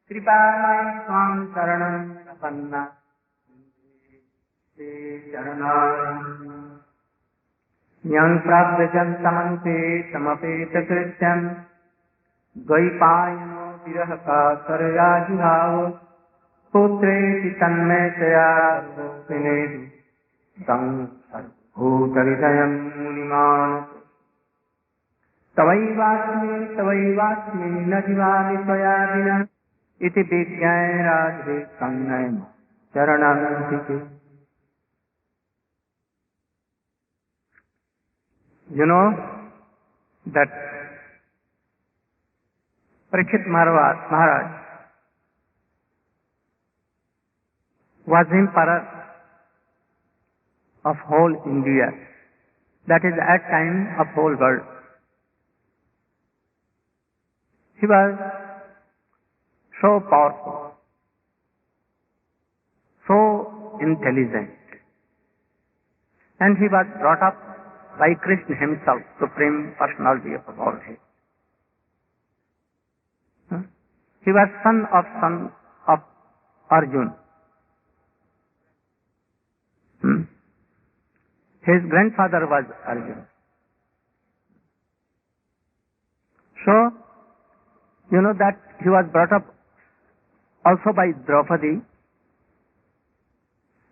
कृपामय स्वाम शरणं प्रपन्ना यं प्राप्तजन्तमन्ते समपेतकृत्यं द्वैपायनो विरहकातरयाजुहावो पुत्रेति तन्मयतया गोपिनेति तं सर्वभूतहृदयं मुनिमानतु तवैवास्मि न जीवामि त्वया विना इति विज्ञाय Radhe संज्ञाय चरणान्तिके. You know that Parikshit Maharaj was emperor of whole India, that is at time of whole world. He was so powerful, so intelligent, and he was brought up by Krsna himself, Supreme Personality of Godhead. He was son of Arjuna. His grandfather was Arjuna. So, you know that he was brought up also by Draupadi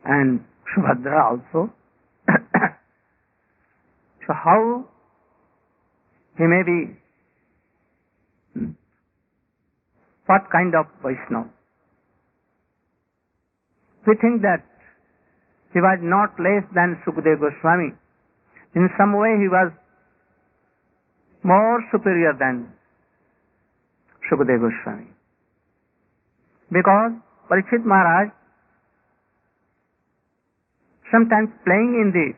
and Subhadra also. So how he may be, what kind of Vaishnava? We think that he was not less than Sukadeva Goswami. In some way he was more superior than Sukadeva Goswami. Because Parikshit Maharaj sometimes playing in the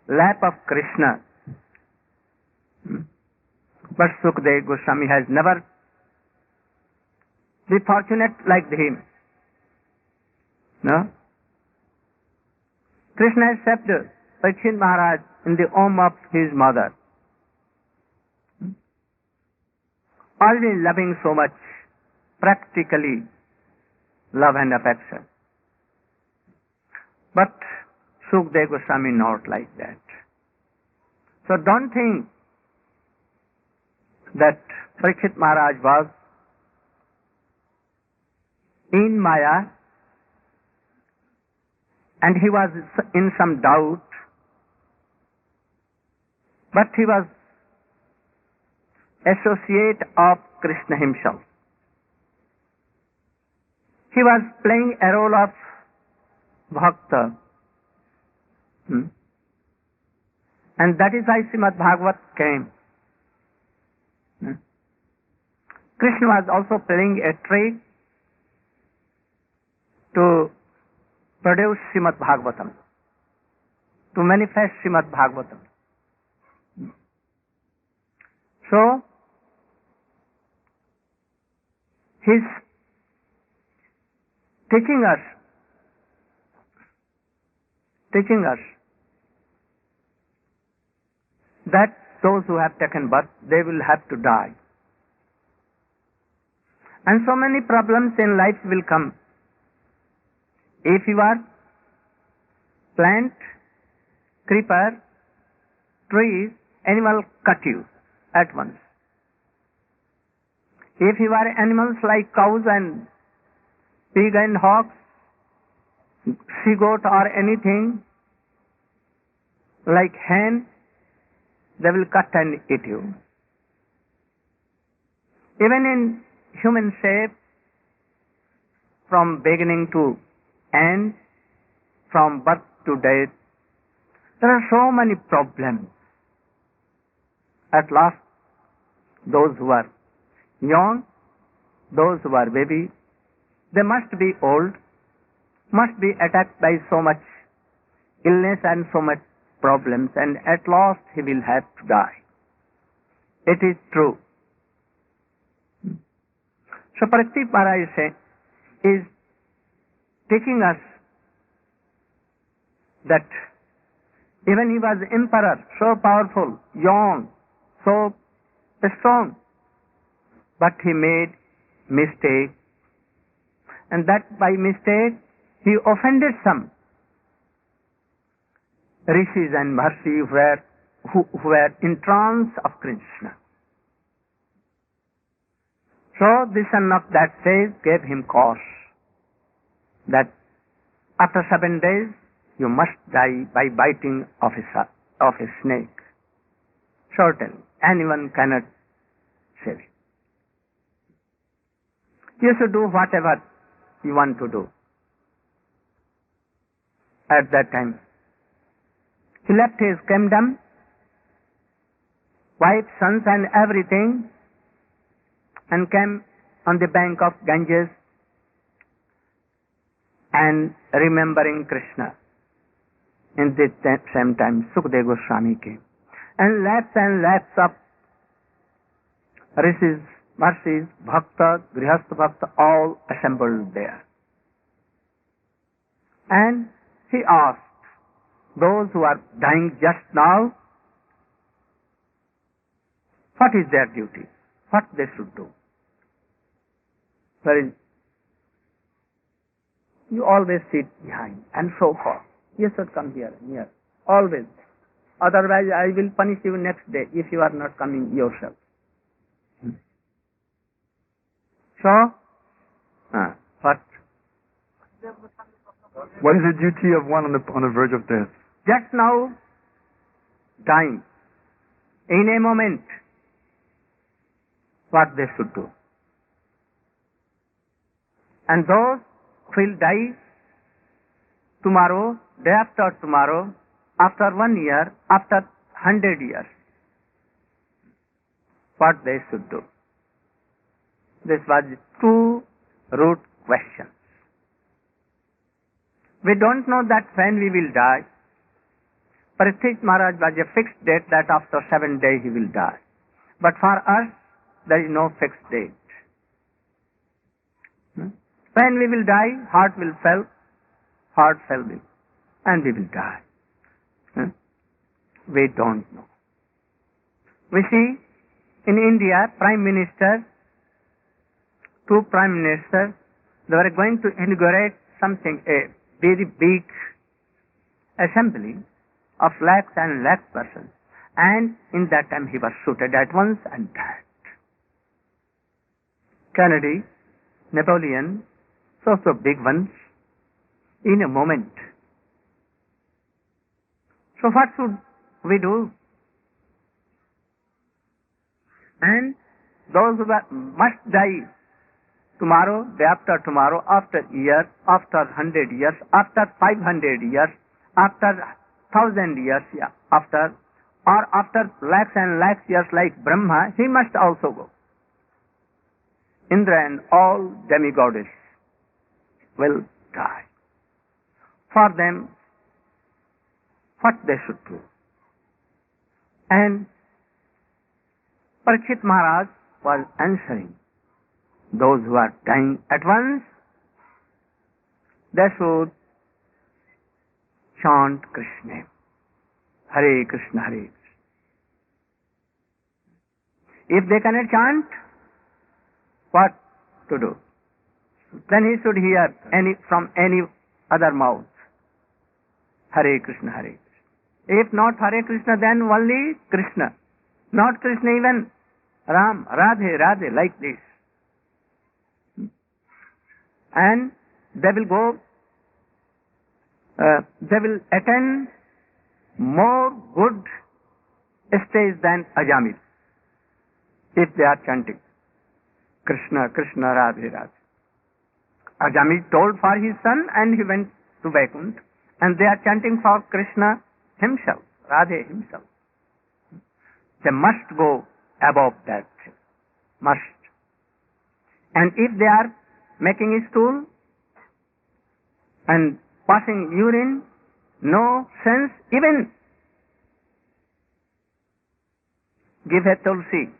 lap of Krsna, but Sukadeva Goswami has never been fortunate like him. No? Krishna accepted Parikshit Maharaj in the womb of his mother, always loving so much, practically love and affection. But Sukadeva Goswami not like that. So don't think that Parikshit Maharaj was in Maya and he was in some doubt, but he was associate of Krishna himself. He was playing a role of Bhakta. And that is why Srimad Bhagavat came. Krishna was also playing a trick to produce Srimad Bhagavatam, to manifest Srimad Bhagavatam. So, he's teaching us that those who have taken birth, they will have to die. And so many problems in life will come. If you are plant, creeper, trees, animal cut you at once. If you are animals like cows and pig and hogs, she-goat or anything like hen, they will cut and eat you. Even in human shape, from beginning to end, from birth to death, there are so many problems. At last, those who are young, those who are baby, they must be old, must be attacked by so much illness and so much problems, and at last he will have to die. It is true. So Parikshit Maharaj is teaching us that even he was emperor, so powerful, young, so strong, but he made mistake, and that by mistake he offended some rishis and maharshis who were in trance of Krishna. So the son of that sage gave him cause that after 7 days you must die by biting of a snake. Certainly, anyone cannot save you. You should do whatever you want to do. At that time, he left his kingdom, wife, sons and everything, and came on the bank of Ganges and remembering Krishna. In the same time, Sukadeva Goswami came. And lakhs of rishis, maharshis, bhakta, grihastha bhakta, all assembled there. And he asked those who are dying just now, what is their duty? What they should do? You always sit behind and so forth. You should come here, near, always. Otherwise I will punish you next day if you are not coming yourself. So, what? What is the duty of one on the verge of death? Just now, dying, in a moment, what they should do. And those who will die tomorrow, day after tomorrow, after 1 year, after 100 years, what they should do. This was 2 root questions. We don't know that when we will die. Parikshit Maharaj was a fixed date that after 7 days he will die. But for us, there is no fixed date. When we will die, heart will fail, and we will die. We don't know. We see in India, Prime Minister, 2 Prime Ministers, they were going to inaugurate something, a very big assembly of lakhs and lakhs persons. And in that time he was shooted at once and died. Kennedy, Napoleon, so big ones, in a moment. So what should we do? And those who must die tomorrow, day after tomorrow, after year, after 100 years, after 500 years, after 1,000 years, after lakhs and lakhs years like Brahma, he must also go. Indra and all demigoddess will die. For them, what they should do. And Parikshit Maharaj was answering, those who are dying at once, they should chant Krishna. Hare Krishna, Hare Krishna. If they cannot chant, what to do? Then he should hear from any other mouth, Hare Krishna, Hare Krishna. If not Hare Krishna, then only Krishna. Not Krishna, even Ram, Radhe, Radhe, like this. And they will attain more good stage than Ajamil if they are chanting Krishna, Krishna, Radhe, Radhe. Ajamil told for his son and he went to Vaikuntha, and they are chanting for Krishna himself, Radhe himself. They must go above that, must. And if they are making a stool and passing urine, no sense, even give a tulsi,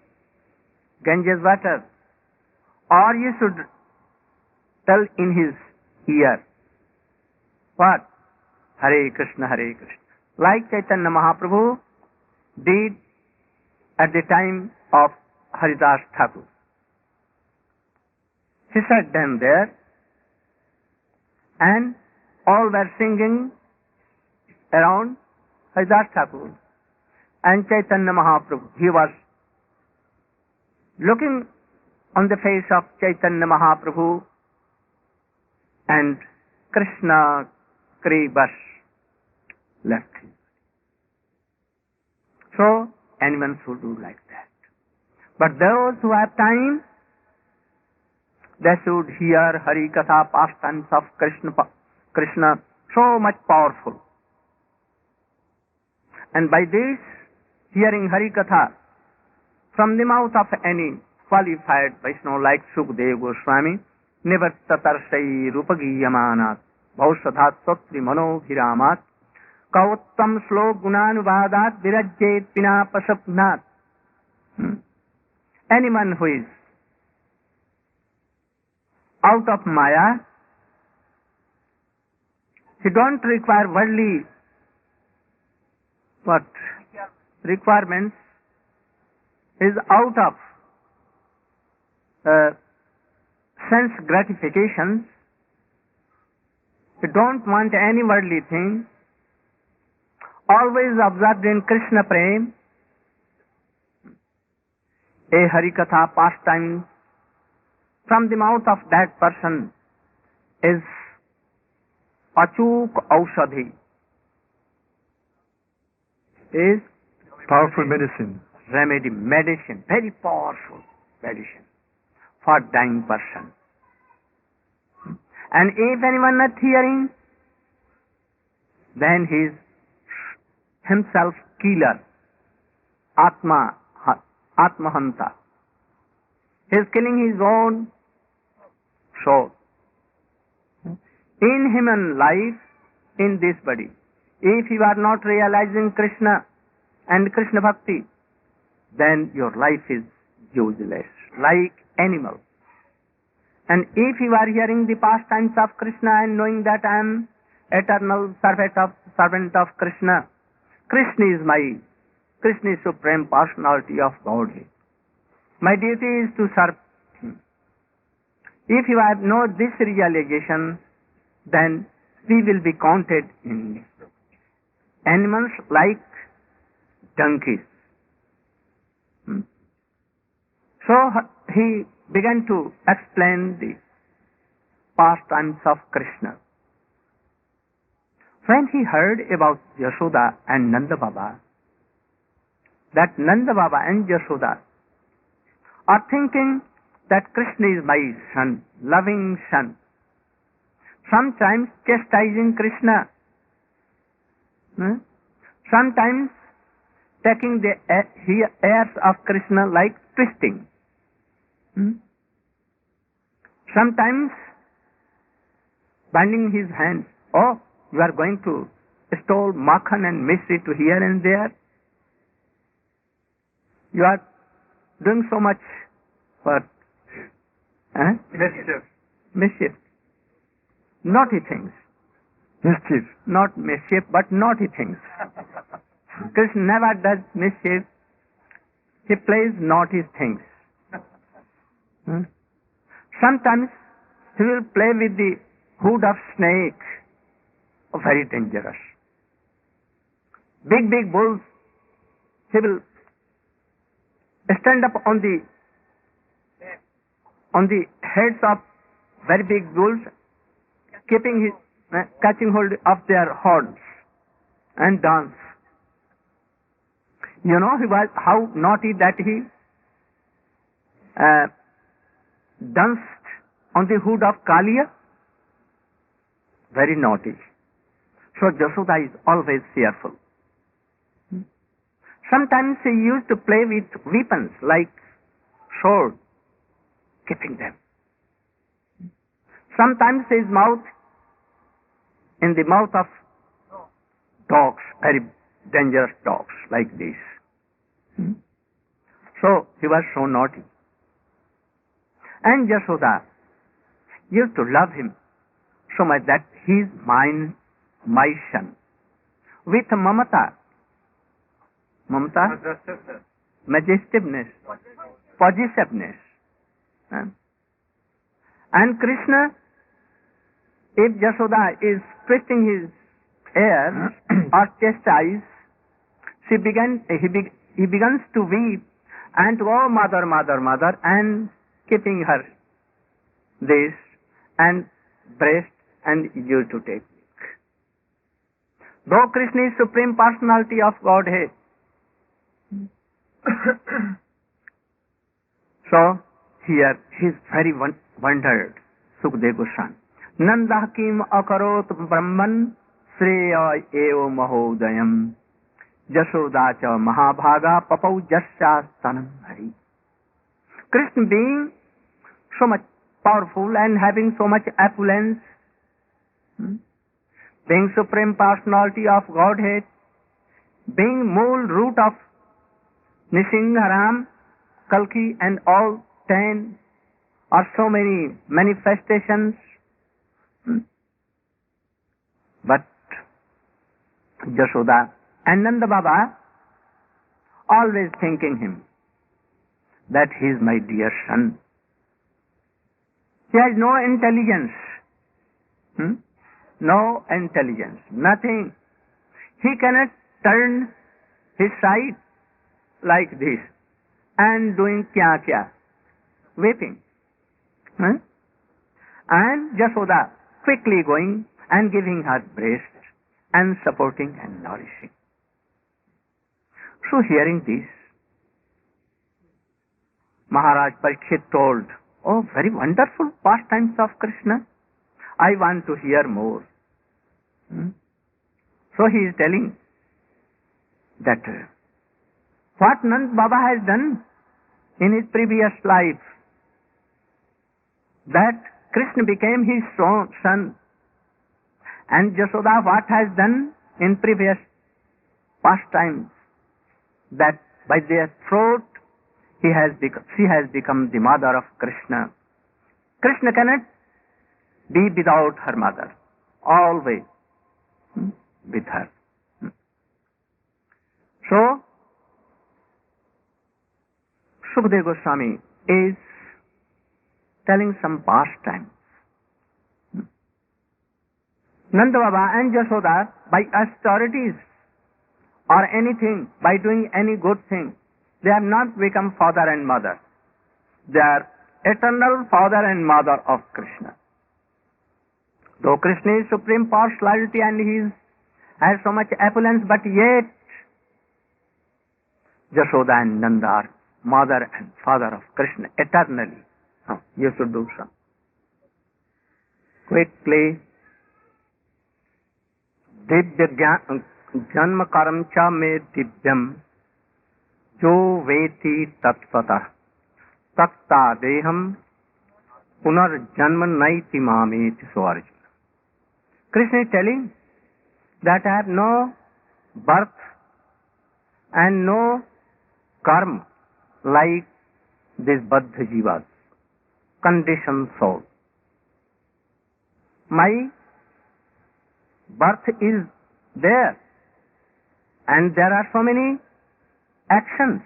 Ganges water, or you should tell in his ear, what? Hare Krishna, Hare Krishna. Like Chaitanya Mahaprabhu did at the time of Haridas Thakur. He sat down there and all were singing around Haridas Thakur. And Chaitanya Mahaprabhu, he was looking on the face of Chaitanya Mahaprabhu, and Krishna Kribas left him. So anyone should do like that. But those who have time, they should hear Hari Katha, pastimes of Krishna, so much powerful. And by this, hearing Hari Katha from the mouth of any qualified Vaishnava like Sukadeva Goswami, Nivartatarsai Rupagiyamanat, Bhausathat Sotri Manobhiramat, Kauttam Slok Gunanuvadat Virajjet Pina Pasapnat. Anyone who is out of Maya, he don't require worldly requirements, is out of sense gratifications. You don't want any worldly thing. Always absorbed in Krishna Prem. A Harikatha pastime from the mouth of that person is Achuk Aushadhi. Is powerful medicine. Remedy, medicine, very powerful medicine for dying person. And if anyone not hearing, then he is himself killer, Atmahanta. He is killing his own soul. In human life, in this body, if you are not realizing Krishna and Krishna Bhakti, then your life is useless, like animal. And if you are hearing the pastimes of Krishna and knowing that I am eternal servant of Krishna, Krishna is Supreme Personality of Godhead. My duty is to serve Him. If you have no this realization, then we will be counted in animals like donkeys. So he began to explain the pastimes of Krishna. When he heard about Yashoda and Nanda Baba, that Nanda Baba and Yashoda are thinking that Krishna is my son, loving son, sometimes chastising Krishna, sometimes taking the airs of Krishna like twisting, sometimes binding his hands. Oh, you are going to stole makhan and mystery to here and there. You are doing so much for mischief. Naughty things. Mischief. Not mischief, but naughty things. Krishna never does mischief. He plays naughty things. Sometimes he will play with the hood of snake. Very dangerous. Big bulls, he will stand up on the heads of very big bulls, catching hold of their horns and dance. You know how naughty that he danced on the hood of Kaliya? Very naughty. So Jashoda is always fearful. Sometimes he used to play with weapons like sword, keeping them. Sometimes his mouth in the mouth of dogs, very dangerous dogs like this. So he was so naughty. And Yashoda used to love him so much that he is mine, my son. With mamata, majestiveness, possessiveness. And Krishna, if Yashoda is twisting his hair or chastise, he begins to weep and to, oh mother, mother, mother, and keeping her this and breast and used to take milk. Though Krishna is Supreme Personality of Godhead, so here he is very wondered, Sukadeva Goswami. Nanda kim akarot brahman sreya eva mahodayam Jashoda cha mahabhaga papau jasya stanam hari. Krishna being so much powerful and having so much affluence, being Supreme Personality of Godhead, being mool root of Nisingharam, Kalki and all 10 or so many manifestations, but Jashoda and Nanda Baba always thinking him that he is my dear son. He has no intelligence, no intelligence, nothing. He cannot turn his side like this and doing kya, weeping. And Jashoda quickly going and giving her breast and supporting and nourishing. So hearing this, Maharaj Parikshit told, oh, very wonderful pastimes of Krishna. I want to hear more. So he is telling that what Nand Baba has done in his previous life, that Krishna became his son, and Jashoda what has done in previous pastimes, that by their throat she has become the mother of Krishna. Krishna cannot be without her mother, always with her. So, Sukadeva Goswami is telling some pastimes. Nanda Baba and Jashoda, by austerities or anything, by doing any good thing, they have not become father and mother. They are eternal father and mother of Krishna. Though Krishna is Supreme Personality and he has so much affluence, but yet Jashoda and Nanda are mother and father of Krishna eternally. You should do so. Quickly. Divya janma karam cha me divyam jo veti tatvata takta deham punar janma naiti mameti. So Arjuna, Krishna is telling that I have no birth and no karma like this Baddha Jivas, conditioned soul. My birth is there, and there are so many actions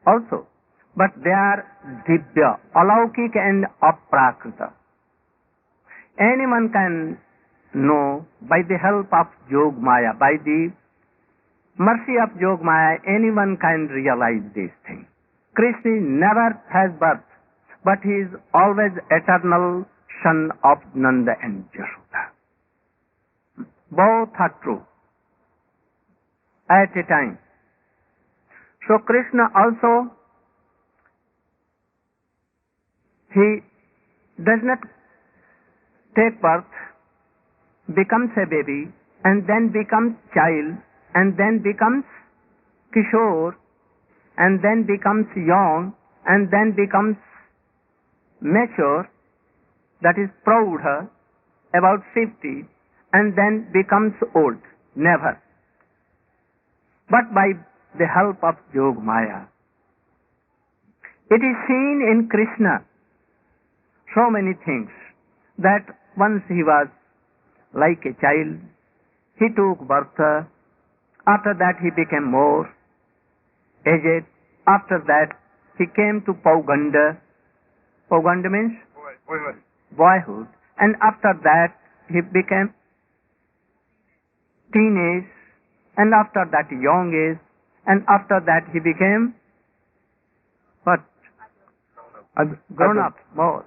also, but they are divya, alaukik and aprakrita. Anyone can know by the help of Yog Maya, by the mercy of Yog Maya, anyone can realize these things. Krishna never has birth, but he is always eternal son of Nanda and Jashoda. Both are true at a time. So Krishna also, he does not take birth, becomes a baby, and then becomes child, and then becomes Kishore, and then becomes young, and then becomes mature, that is Praudha, about 50, and then becomes old. Never. But by the help of Yog Maya, It is seen in Krsna so many things that once he was like a child, he took birth, after that he became more aged, after that he came to Pauganda. Pauganda means boyhood, and after that he became teenage, and after that young age, and after that he became what? Grown up more.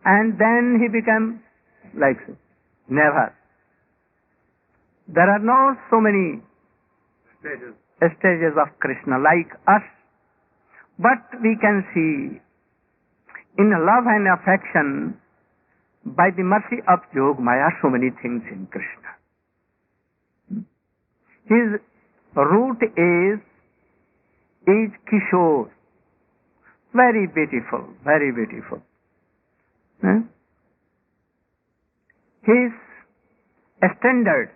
And then he became like so. Never. There are not so many stages of Krishna like us, but we can see in love and affection by the mercy of Yogamaya so many things in Krishna. His root is Kishore. Very beautiful, very beautiful. His standard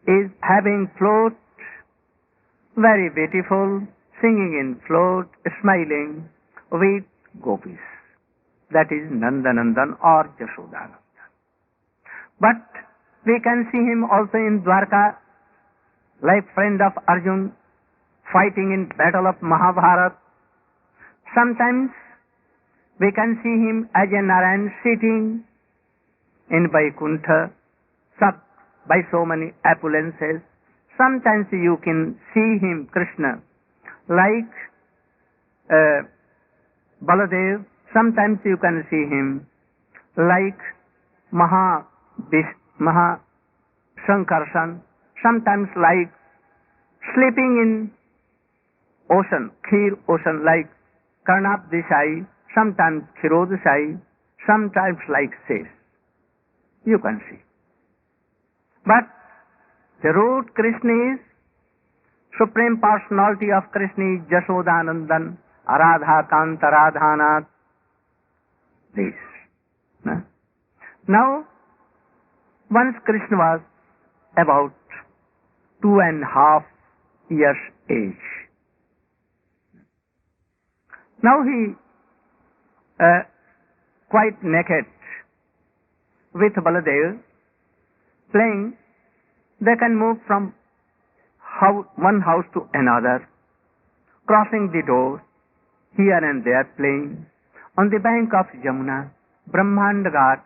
is having float, very beautiful, singing in float, smiling with gopis. That is Nandanandan or Jashodanandan. But we can see him also in Dwarka, like friend of Arjun, fighting in battle of Mahabharata. Sometimes we can see him as a Narayan sitting in Vaikuntha, sucked by so many opulences. Sometimes you can see him, Krishna, like Baladev. Sometimes you can see him like Shankarsan. Sometimes like sleeping in ocean, Khir ocean, like Karnap Desai, sometimes Khirod Desai, sometimes like Ses. You can see. But the root Krishna is Supreme Personality of Krishna is Jashodanandan, Aradha Kanta Radhanath. This. Now, once Krishna was about 2.5 years age. Now he quite naked with Baladev playing. They can move from one house to another, crossing the door, here and there playing, on the bank of Yamuna, Brahmandagat,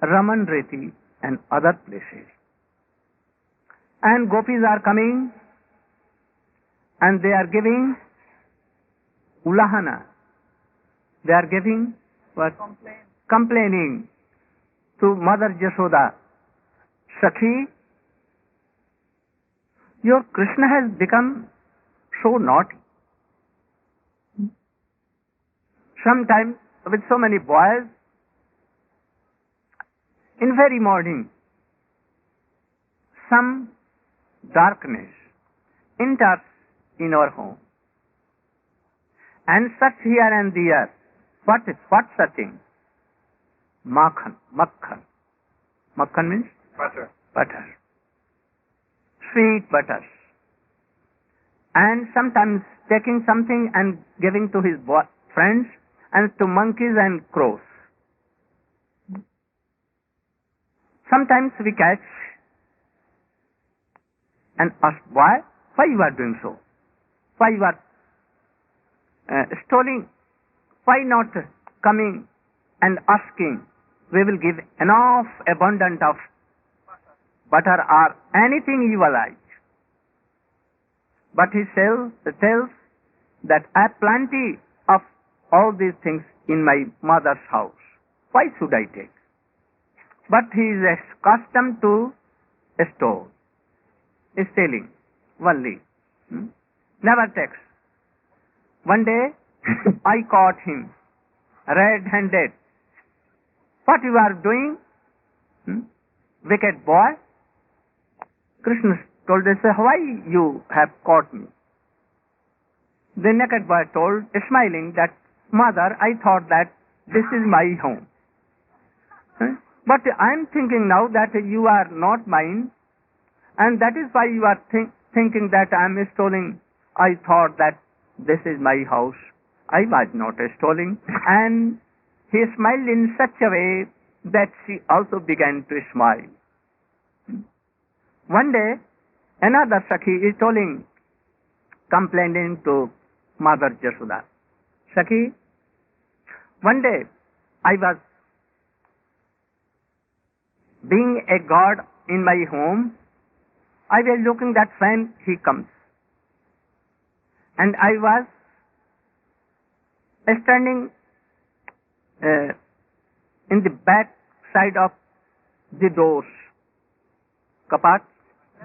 Raman Reti, and other places. And gopis are coming, and they are giving ulahana. They are giving what? Complaining to Mother Jashoda. Sakhi, your Krishna has become so naughty. Sometimes with so many boys, in very morning, some darkness enters in our home and such here and there. What searching? Makhan. Makhan means? Butter. Sweet butter. And sometimes taking something and giving to his friends and to monkeys and crows. Sometimes we catch and ask, why you are doing so? Why you are stealing? Why not coming and asking? We will give enough abundant of butter or anything you like. But he tells that I have plenty of all these things in my mother's house. Why should I take? But he is accustomed to store, stealing only. Never takes. One day I caught him red-handed. What you are doing? Wicked boy. Krishna told us, why you have caught me? The naked boy told, smiling, that mother, I thought that this is my home. But I am thinking now that you are not mine, and that is why you are thinking that I am stealing. I thought that this is my house. I was not stealing. And he smiled in such a way that she also began to smile. One day, another Sakhi is complaining to Mother Jashoda. Sakhi, one day I was being a god in my home. I was looking that when he comes, and I was standing in the back side of the doors, kapat,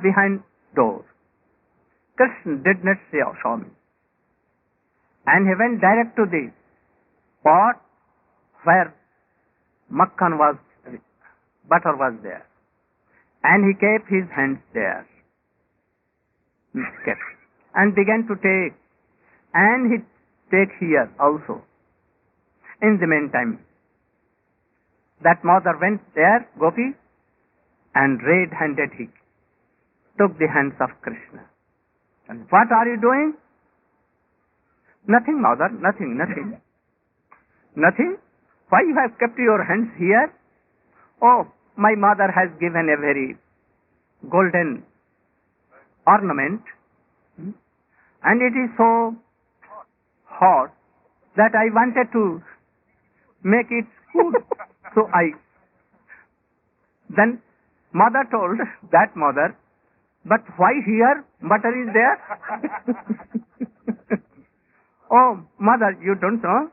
behind door. Krsna did not saw me, and he went direct to the pot where makhan was, butter was there, and he kept his hands there, and began to take, and he take here also. In the meantime, that mother went there, Gopi, and red-handed he took the hands of Krsna. And what are you doing? Nothing, mother, nothing, nothing. Nothing? Why you have kept your hands here? Oh, my mother has given a very golden ornament, and it is so hot that I wanted to make it food. So then mother told that mother, but why here? Butter is there. Oh, mother, you don't know?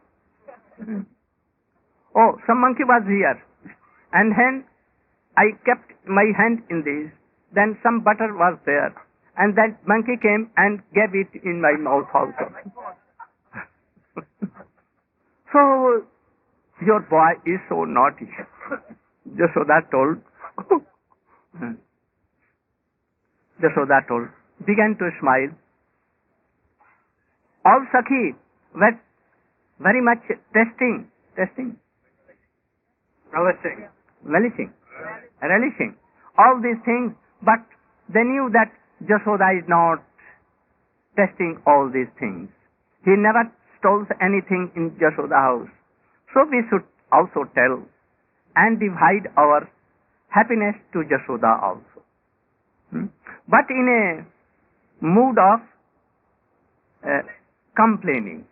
Oh, some monkey was here, and then I kept my hand in this. Then some butter was there, and that monkey came and gave it in my mouth also. So, your boy is so naughty. Jashoda told. Jashoda told. Began to smile. All Sakhi were very much relishing, all these things, but they knew that Jashoda is not testing all these things. He never stole anything in Jashoda house. So we should also tell and divide our happiness to Jashoda also. But in a mood of complaining.